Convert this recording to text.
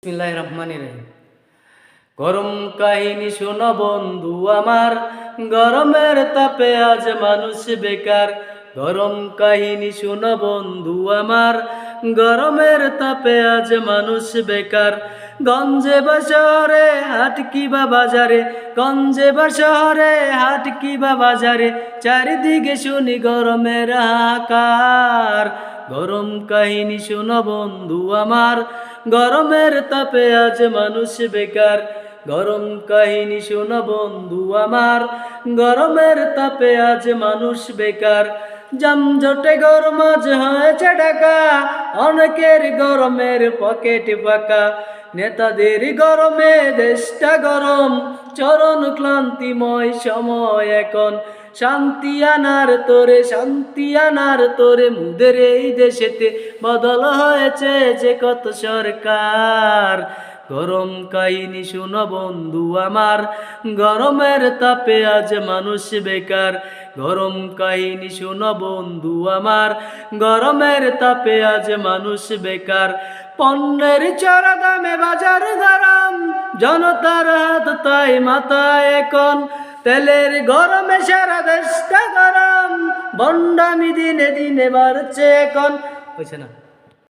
বিসমিল্লাহির রহমানির রহিম। গরম কাহিনী শোনো বন্ধু আমার, গরমের তাপে আজ মানুষ বেকার। গরম কাহিনী শোনো বন্ধু আমার, গরমের তাপে আজ মানুষ বেকার। গঞ্জে বা শহরে হাট কিবা বাজারে, গঞ্জে বা শহরে হাট কিবা বাজারে, চারিদিকে শুনি গরমের হাহাকার। গরম কাহিনী শোনো বন্ধু আমার, গরমের তাপে আজ মানুষ বেকার। গরম কাহিনী শোনো বন্ধু আমার, গরমের তাপে আজ মানুষ বেকার। যানজটে গরম আজ হয়েছে ঢাকা, অনেকের গরমের পকেট ফাঁকা। নেতাদের গরমে দেশটা গরম, চরণ ক্লান্তিময় সময় এখন। শান্তি আনার তোরে মুদের এই দেশেতে বদল হয়েছে যে কত সরকার। গরম কাহিনী শোনো বন্ধু আমার, গরমের তাপে আজ মানুষ বেকার। গরম কাহিনী শোনো বন্ধু আমার, গরমের তাপে আজ মানুষ বেকার। পণ্যের চড়া দামে বাজার গরম, জনতার হাত তাই মাথায় এখন। তেলের গরমে সারা দেশটা গরম, বন্ডামি দিনে দিনে বাড়ছে এখন। হয়েছে না?